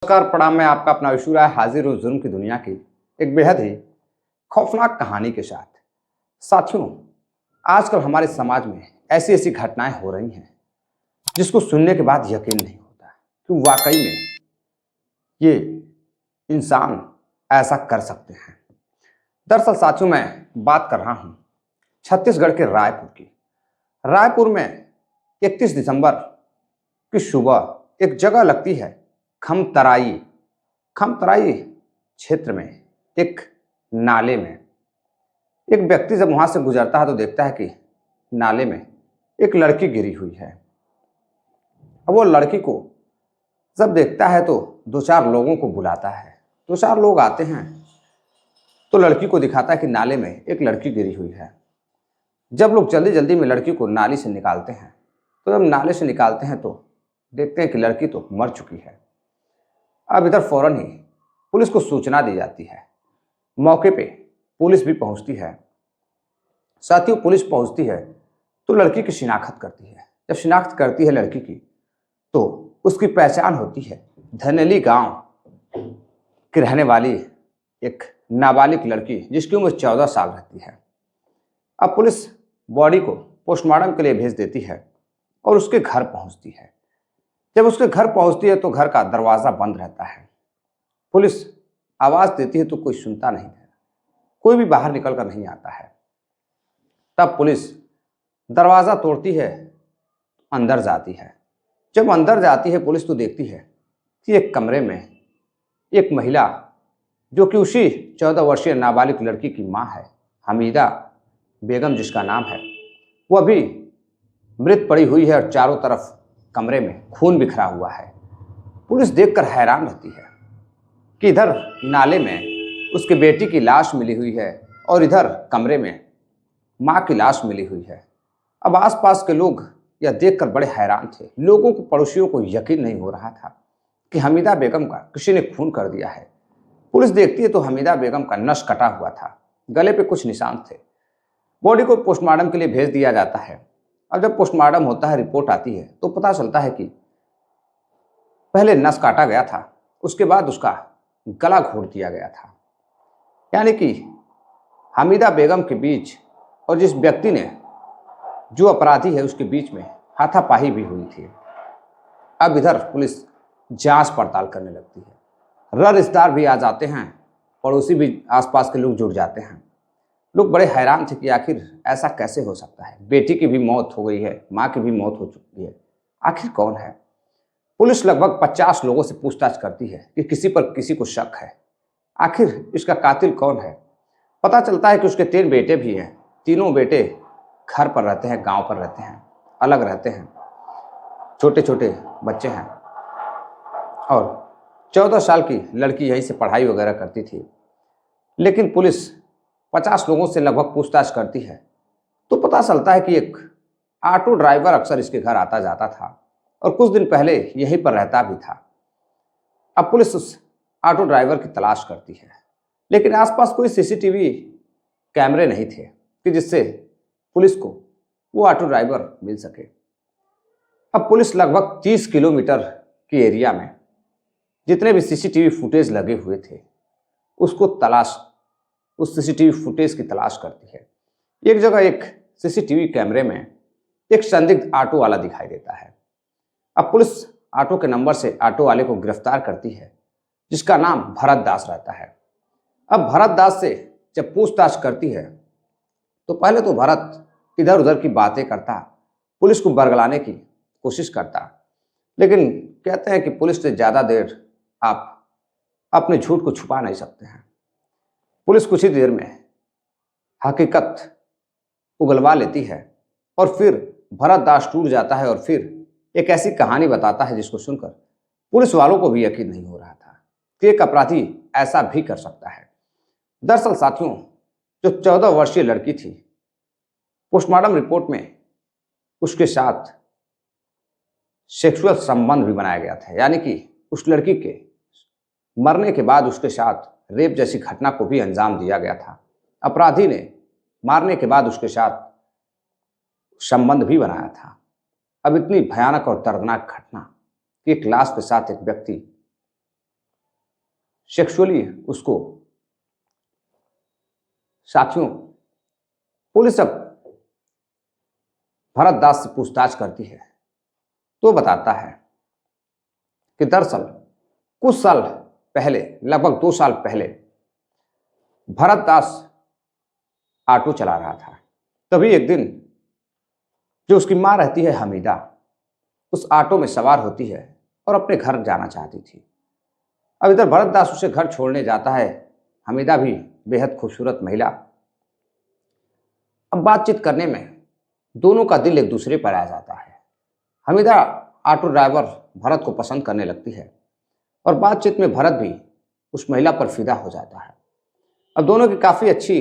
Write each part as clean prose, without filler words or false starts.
नमस्कार प्रणाम। मैं आपका अपना विशु राय हाजिर हूँ जुर्म की दुनिया की एक बेहद ही खौफनाक कहानी के साथ। साथियों, आजकल हमारे समाज में ऐसी ऐसी घटनाएं हो रही हैं जिसको सुनने के बाद यकीन नहीं होता कि वाकई में ये इंसान ऐसा कर सकते हैं। दरअसल साथियों, मैं बात कर रहा हूँ छत्तीसगढ़ के रायपुर की। रायपुर में 31 दिसंबर की सुबह एक जगह लगती है खमतराई। खमतराई क्षेत्र में एक नाले में एक व्यक्ति जब वहां से गुजरता है तो देखता है कि नाले में एक लड़की गिरी हुई है। अब वो लड़की को जब देखता है तो दो चार लोगों को बुलाता है। दो चार लोग आते हैं तो लड़की को दिखाता है कि नाले में एक लड़की गिरी हुई है। जब लोग जल्दी जल्दी में लड़की को नाली से निकालते हैं तो जब नाले से निकालते हैं तो देखते हैं कि लड़की तो मर चुकी है। अब इधर फौरन ही पुलिस को सूचना दी जाती है। मौके पे पुलिस भी पहुंचती है। साथियों, पुलिस पहुंचती है तो लड़की की शिनाख्त करती है। जब शिनाख्त करती है लड़की की तो उसकी पहचान होती है धनेली गांव की रहने वाली एक नाबालिग लड़की जिसकी उम्र 14 साल रहती है। अब पुलिस बॉडी को पोस्टमार्टम के लिए भेज देती है और उसके घर पहुंचती है। जब उसके घर पहुंचती है तो घर का दरवाज़ा बंद रहता है। पुलिस आवाज़ देती है तो कोई सुनता नहीं है, कोई भी बाहर निकल कर नहीं आता है। तब पुलिस दरवाज़ा तोड़ती है, अंदर जाती है। जब अंदर जाती है पुलिस तो देखती है कि एक कमरे में एक महिला जो कि उसी 14 वर्षीय नाबालिग लड़की की माँ है, हमीदा बेगम जिसका नाम है, वो अभी मृत पड़ी हुई है और चारों तरफ कमरे में खून बिखरा हुआ है। पुलिस देखकर हैरान रहती है कि इधर नाले में उसके बेटी की लाश मिली हुई है और इधर कमरे में माँ की लाश मिली हुई है। अब आसपास के लोग यह देखकर बड़े हैरान थे। लोगों को, पड़ोसियों को यकीन नहीं हो रहा था कि हमीदा बेगम का किसी ने खून कर दिया है। पुलिस देखती है तो हमीदा बेगम का नस कटा हुआ था, गले पे कुछ निशान थे। बॉडी को पोस्टमार्टम के लिए भेज दिया जाता है। अब जब पोस्टमार्टम होता है, रिपोर्ट आती है तो पता चलता है कि पहले नस काटा गया था, उसके बाद उसका गला घोट दिया गया था। यानी कि हमीदा बेगम के बीच और जिस व्यक्ति ने, जो अपराधी है, उसके बीच में हाथापाई भी हुई थी। अब इधर पुलिस जांच पड़ताल करने लगती है। रिश्तेदार भी आ जाते हैं, पड़ोसी भी, आसपास के लोग जुड़ जाते हैं। लोग बड़े हैरान थे कि आखिर ऐसा कैसे हो सकता है। बेटी की भी मौत हो गई है, माँ की भी मौत हो चुकी है, आखिर कौन है। पुलिस लगभग 50 लोगों से पूछताछ करती है कि किसी पर किसी को शक है, आखिर इसका कातिल कौन है। पता चलता है कि उसके 3 बेटे भी हैं। तीनों बेटे घर पर रहते हैं, गांव पर रहते हैं, अलग रहते हैं, छोटे छोटे बच्चे हैं और 14 साल की लड़की यहीं से पढ़ाई वगैरह करती थी। लेकिन पुलिस 50 लोगों से लगभग पूछताछ करती है तो पता चलता है कि एक ऑटो ड्राइवर अक्सर इसके घर आता जाता था और कुछ दिन पहले यहीं पर रहता भी था। अब पुलिस उस ऑटो ड्राइवर की तलाश करती है, लेकिन आसपास कोई सीसीटीवी कैमरे नहीं थे कि जिससे पुलिस को वो ऑटो ड्राइवर मिल सके। अब पुलिस लगभग 30 किलोमीटर की एरिया में जितने भी सीसीटीवी फुटेज लगे हुए थे उस सीसीटीवी फुटेज की तलाश करती है। एक जगह एक सीसीटीवी कैमरे में एक संदिग्ध ऑटो वाला दिखाई देता है। अब पुलिस ऑटो के नंबर से ऑटो वाले को गिरफ्तार करती है, जिसका नाम भरत दास रहता है। अब भरत दास से जब पूछताछ करती है तो पहले तो भरत इधर उधर की बातें करता, पुलिस को बरगलाने की कोशिश करता, लेकिन कहते हैं कि पुलिस से ज़्यादा देर आप अपने झूठ को छुपा नहीं सकते हैं। पुलिस कुछ ही देर में हकीकत उगलवा लेती है और फिर भरत दास टूट जाता है और फिर एक ऐसी कहानी बताता है जिसको सुनकर पुलिस वालों को भी यकीन नहीं हो रहा था कि एक अपराधी ऐसा भी कर सकता है। दरअसल साथियों, जो 14 वर्षीय लड़की थी, पोस्टमार्टम रिपोर्ट में उसके साथ सेक्सुअल संबंध भी बनाया गया था। यानी कि उस लड़की के मरने के बाद उसके साथ रेप जैसी घटना को भी अंजाम दिया गया था। अपराधी ने मारने के बाद उसके साथ संबंध भी बनाया था। अब इतनी भयानक और दर्दनाक घटना कि एक लाश के साथ एक व्यक्ति सेक्सुअली उसको। साथियों, पुलिस अब भरत दास से पूछताछ करती है तो बताता है कि दरअसल कुछ साल पहले, लगभग 2 साल पहले, भरत दास ऑटो चला रहा था। तभी एक दिन जो उसकी मां रहती है हमीदा, उस ऑटो में सवार होती है और अपने घर जाना चाहती थी। अब इधर भरत दास उसे घर छोड़ने जाता है। हमीदा भी बेहद खूबसूरत महिला। अब बातचीत करने में दोनों का दिल एक दूसरे पर आ जाता है। हमीदा ऑटो ड्राइवर भरत को पसंद करने लगती है और बातचीत में भरत भी उस महिला पर फिदा हो जाता है। अब दोनों की काफ़ी अच्छी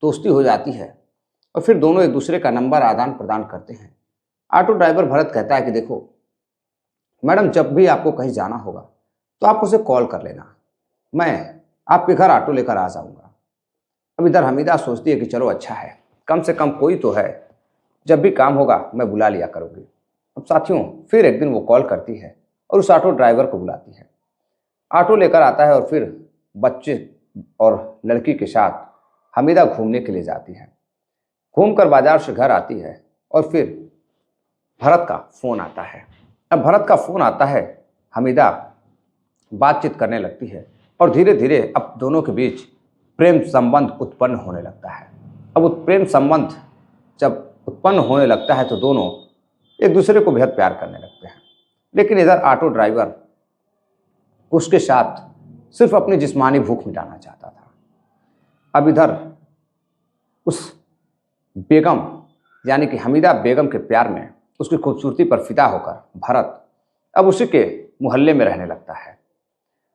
दोस्ती हो जाती है और फिर दोनों एक दूसरे का नंबर आदान प्रदान करते हैं। ऑटो ड्राइवर भरत कहता है कि देखो मैडम, जब भी आपको कहीं जाना होगा तो आप उसे कॉल कर लेना, मैं आपके घर ऑटो लेकर आ जाऊंगा। अब इधर हमीदा सोचती है कि चलो अच्छा है, कम से कम कोई तो है, जब भी काम होगा मैं बुला लिया करूँगी। अब साथियों, फिर एक दिन वो कॉल करती है और उस ऑटो ड्राइवर को बुलाती है। ऑटो लेकर आता है और फिर बच्चे और लड़की के साथ हमीदा घूमने के लिए जाती है। घूमकर बाजार से घर आती है और फिर भरत का फ़ोन आता है। अब भरत का फ़ोन आता है, हमीदा बातचीत करने लगती है और धीरे धीरे अब दोनों के बीच प्रेम संबंध उत्पन्न होने लगता है। अब उस प्रेम संबंध जब उत्पन्न होने लगता है तो दोनों एक दूसरे को बेहद प्यार करने लगते हैं। लेकिन इधर ऑटो ड्राइवर उसके साथ सिर्फ अपनी जिस्मानी भूख मिटाना चाहता था। अब इधर उस बेगम यानी कि हमीदा बेगम के प्यार में, उसकी खूबसूरती पर फिदा होकर भरत अब उसी के मोहल्ले में रहने लगता है।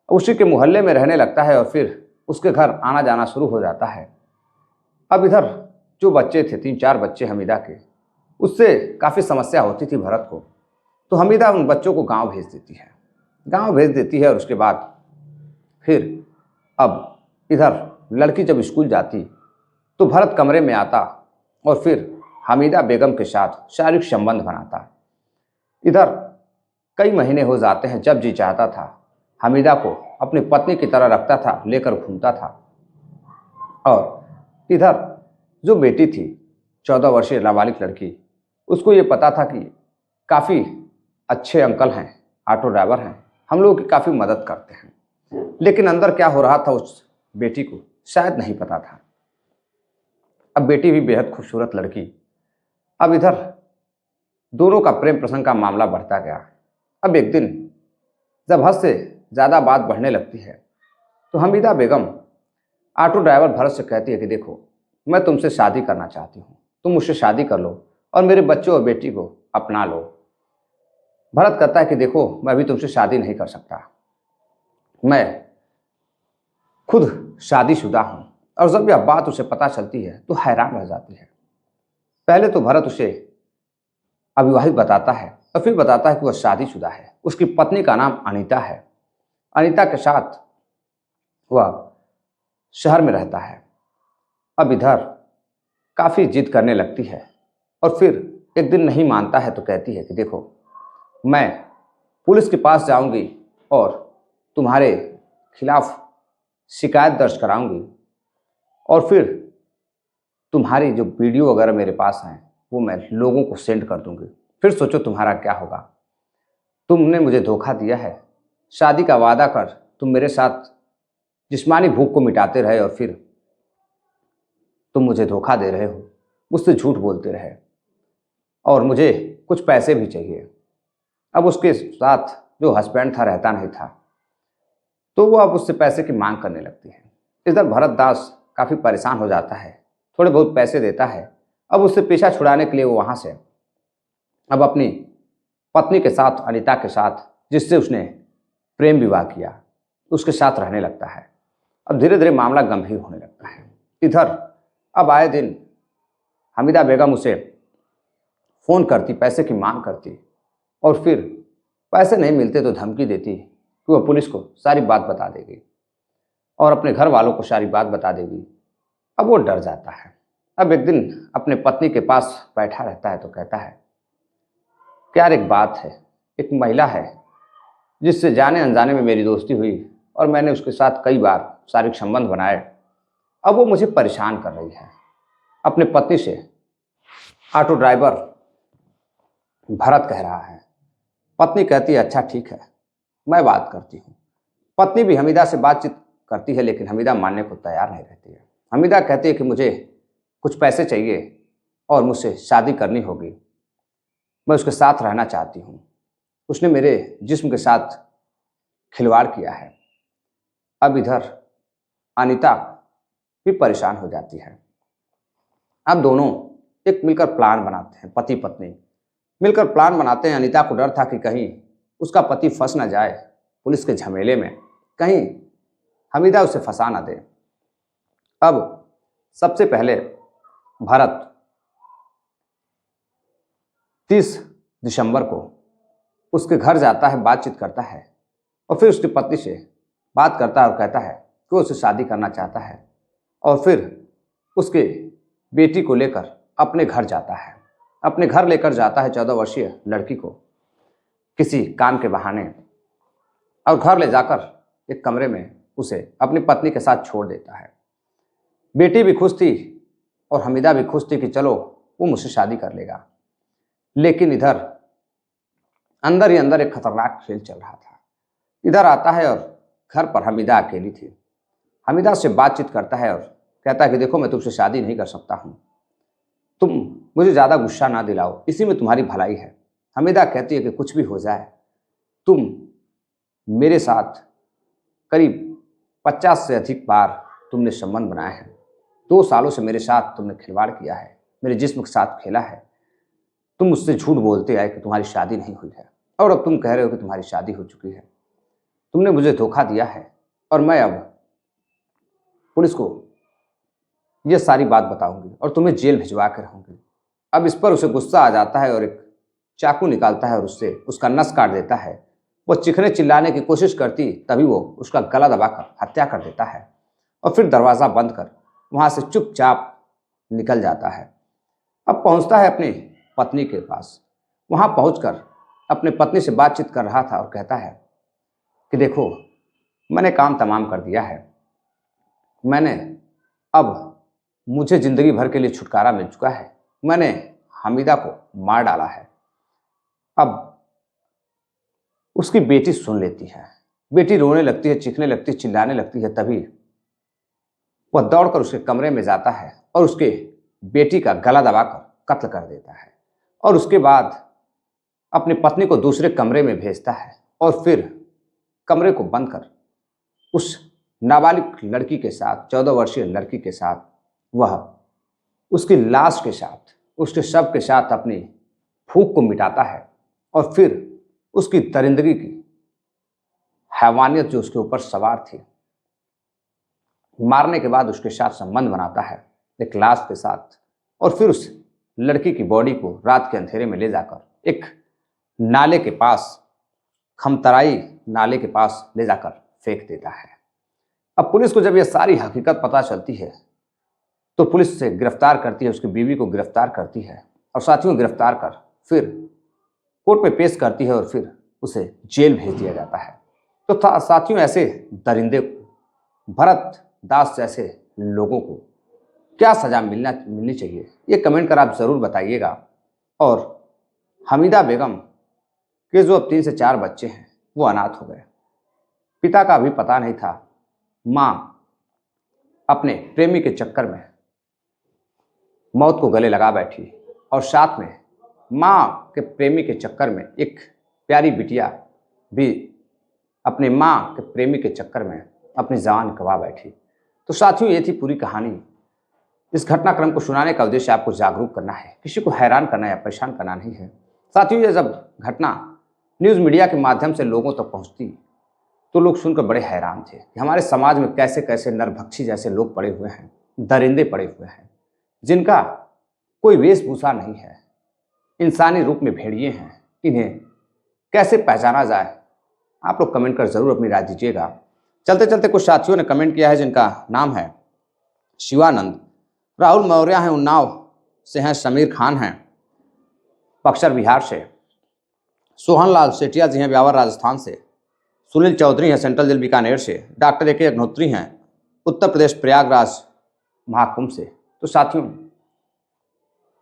उसी के मोहल्ले में रहने लगता है और फिर उसके घर आना जाना शुरू हो जाता है। अब इधर जो बच्चे थे, 3-4 बच्चे हमीदा के, उससे काफ़ी समस्या होती थी भरत को। तो हमीदा उन बच्चों को गांव भेज देती है और उसके बाद फिर अब इधर लड़की जब स्कूल जाती तो भरत कमरे में आता और फिर हमीदा बेगम के साथ शारीरिक संबंध बनाता। इधर कई महीने हो जाते हैं। जब जी चाहता था हमीदा को अपनी पत्नी की तरह रखता था, लेकर घूमता था। और इधर जो बेटी थी, 14 वर्षीय नाबालिग लड़की, उसको ये पता था कि काफ़ी अच्छे अंकल हैं, ऑटो ड्राइवर हैं, हम लोगों की काफ़ी मदद करते हैं। लेकिन अंदर क्या हो रहा था उस बेटी को शायद नहीं पता था। अब बेटी भी बेहद खूबसूरत लड़की। अब इधर दोनों का प्रेम प्रसंग का मामला बढ़ता गया। अब एक दिन जब हद से ज़्यादा बात बढ़ने लगती है तो हमीदा बेगम ऑटो ड्राइवर भरत से कहती है कि देखो, मैं तुमसे शादी करना चाहती हूँ, तुम मुझसे शादी कर लो और मेरे बच्चों और बेटी को अपना लो। भरत कहता है कि देखो, मैं अभी तुमसे शादी नहीं कर सकता, मैं खुद शादीशुदा हूँ। और जब यह बात उसे पता चलती है तो हैरान रह जाती है। पहले तो भरत उसे अविवाहित बताता है और फिर बताता है कि वह शादीशुदा है। उसकी पत्नी का नाम अनीता है। अनीता के साथ वह शहर में रहता है। अब इधर काफ़ी जिद करने लगती है और फिर एक दिन नहीं मानता है तो कहती है कि देखो, मैं पुलिस के पास जाऊंगी और तुम्हारे खिलाफ शिकायत दर्ज कराऊंगी और फिर तुम्हारी जो वीडियो वगैरह मेरे पास हैं वो मैं लोगों को सेंड कर दूंगी, फिर सोचो तुम्हारा क्या होगा। तुमने मुझे धोखा दिया है, शादी का वादा कर तुम मेरे साथ जिस्मानी भूख को मिटाते रहे और फिर तुम मुझे धोखा दे रहे हो, मुझसे झूठ बोलते रहे और मुझे कुछ पैसे भी चाहिए। अब उसके साथ जो हस्बैंड था रहता नहीं था तो वो अब उससे पैसे की मांग करने लगती है। इधर भरत दास काफ़ी परेशान हो जाता है, थोड़े बहुत पैसे देता है। अब उससे पीछा छुड़ाने के लिए वो वहाँ से अब अपनी पत्नी के साथ, अनीता के साथ, जिससे उसने प्रेम विवाह किया, उसके साथ रहने लगता है। अब धीरे धीरे मामला गंभीर होने लगता है। इधर अब आए दिन हमीदा बेगम उसे फ़ोन करती, पैसे की मांग करती और फिर पैसे नहीं मिलते तो धमकी देती कि वह पुलिस को सारी बात बता देगी और अपने घर वालों को सारी बात बता देगी। अब वो डर जाता है। अब एक दिन अपने पत्नी के पास बैठा रहता है तो कहता है कि यार एक बात है, एक महिला है जिससे जाने अनजाने में मेरी दोस्ती हुई, और मैंने उसके साथ कई बार शारीरिक संबंध बनाए। अब वो मुझे परेशान कर रही है। अपने पति से ऑटो ड्राइवर भरत कह रहा है। पत्नी कहती है अच्छा ठीक है, मैं बात करती हूँ। पत्नी भी हमीदा से बातचीत करती है, लेकिन हमीदा मानने को तैयार नहीं रहती है। हमीदा कहती है कि मुझे कुछ पैसे चाहिए और मुझसे शादी करनी होगी, मैं उसके साथ रहना चाहती हूँ। उसने मेरे जिस्म के साथ खिलवाड़ किया है। अब इधर अनीता भी परेशान हो जाती है। अब दोनों एक मिलकर प्लान बनाते हैं, पति पत्नी मिलकर प्लान बनाते हैं। अनीता को डर था कि कहीं उसका पति फंस ना जाए पुलिस के झमेले में, कहीं हमीदा उसे फंसा ना दे। अब सबसे पहले भरत 30 दिसंबर को उसके घर जाता है, बातचीत करता है और फिर उसकी पत्नी से बात करता है और कहता है कि वो उससे शादी करना चाहता है, और फिर उसके बेटी को लेकर अपने घर जाता है। अपने घर लेकर जाता है 14 वर्षीय लड़की को किसी काम के बहाने, और घर ले जाकर एक कमरे में उसे अपनी पत्नी के साथ छोड़ देता है। बेटी भी खुश थी और हमीदा भी खुश थी कि चलो वो मुझसे शादी कर लेगा। लेकिन इधर अंदर ही अंदर एक खतरनाक खेल चल रहा था। इधर आता है और घर पर हमीदा अकेली थी। हमीदा से बातचीत करता है और कहता है कि देखो मैं तुमसे शादी नहीं कर सकता हूँ, तुम मुझे ज़्यादा गुस्सा ना दिलाओ, इसी में तुम्हारी भलाई है। हमीदा कहती है कि कुछ भी हो जाए, तुम मेरे साथ करीब 50 से अधिक बार तुमने संबंध बनाए हैं, 2 सालों से मेरे साथ तुमने खिलवाड़ किया है, मेरे जिस्म के साथ खेला है। तुम मुझसे झूठ बोलते आए कि तुम्हारी शादी नहीं हुई है, और अब तुम कह रहे हो कि तुम्हारी शादी हो चुकी है। तुमने मुझे धोखा दिया है और मैं अब पुलिस को यह सारी बात बताऊंगी और तुम्हें जेल भिजवा कर रहूंगी। अब इस पर उसे गुस्सा आ जाता है और एक चाकू निकालता है और उससे उसका नस काट देता है। वो चीखने चिल्लाने की कोशिश करती, तभी वो उसका गला दबाकर हत्या कर देता है और फिर दरवाज़ा बंद कर वहाँ से चुपचाप निकल जाता है। अब पहुँचता है अपनी पत्नी के पास। वहाँ पहुँचकर अपने पत्नी से बातचीत कर रहा था और कहता है कि देखो मैंने काम तमाम कर दिया है, मैंने अब मुझे ज़िंदगी भर के लिए छुटकारा मिल चुका है, मैंने हमीदा को मार डाला है। अब उसकी बेटी सुन लेती है, बेटी रोने लगती है, चीखने लगती है, चिल्लाने लगती है। तभी वह दौड़कर उसके कमरे में जाता है और उसके बेटी का गला दबाकर कत्ल कर देता है, और उसके बाद अपनी पत्नी को दूसरे कमरे में भेजता है और फिर कमरे को बंद कर उस नाबालिग लड़की के साथ, 14 वर्षीय लड़की के साथ, वह उसकी लाश के साथ, उसके शव के साथ अपनी भूख को मिटाता है और फिर उसकी दरिंदगी की हैवानियत जो उसके ऊपर सवार थी, मारने के बाद उसके साथ संबंध बनाता है एक लाश के साथ, और फिर उस लड़की की बॉडी को रात के अंधेरे में ले जाकर एक नाले के पास, खमतराई नाले के पास ले जाकर फेंक देता है। अब पुलिस को जब यह सारी हकीकत पता चलती है तो पुलिस से गिरफ्तार करती है, उसकी बीवी को गिरफ्तार करती है और साथियों गिरफ्तार कर फिर कोर्ट में पेश करती है और फिर उसे जेल भेज दिया जाता है। तो साथियों ऐसे दरिंदे को, भरत दास जैसे लोगों को क्या सज़ा मिलनी चाहिए, ये कमेंट कर आप ज़रूर बताइएगा। और हमीदा बेगम के जो अब 3 से 4 बच्चे हैं वो अनाथ हो गए, पिता का भी पता नहीं था। माँ अपने प्रेमी के चक्कर में मौत को गले लगा बैठी और साथ में माँ के प्रेमी के चक्कर में एक प्यारी बिटिया भी अपने माँ के प्रेमी के चक्कर में अपनी जान गंवा बैठी। तो साथियों ये थी पूरी कहानी। इस घटनाक्रम को सुनाने का उद्देश्य आपको जागरूक करना है, किसी को हैरान करना या परेशान करना नहीं है। साथियों ये जब घटना न्यूज़ मीडिया के माध्यम से लोगों तक पहुँचती तो लोग सुनकर बड़े हैरान थे कि हमारे समाज में कैसे कैसे नरभक्षी जैसे लोग पड़े हुए हैं, दरिंदे पड़े हुए हैं, जिनका कोई वेशभूषा नहीं है, इंसानी रूप में भेड़िए हैं। इन्हें कैसे पहचाना जाए, आप लोग कमेंट कर ज़रूर अपनी राय दीजिएगा। चलते चलते कुछ साथियों ने कमेंट किया है जिनका नाम है शिवानंद, राहुल मौर्य हैं उन्नाव से हैं, समीर खान हैं बक्सर बिहार से, सोहन लाल सेठिया जी हैं ब्यावर राजस्थान से, सुनील चौधरी हैं सेंट्रल जेल बीकानेर से, डॉक्टर ए के अग्निहोत्री हैं उत्तर प्रदेश प्रयागराज महाकुंभ से। तो साथियों,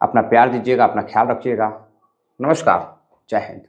अपना प्यार दीजिएगा, अपना ख्याल रखिएगा। नमस्कार, जय हिंद।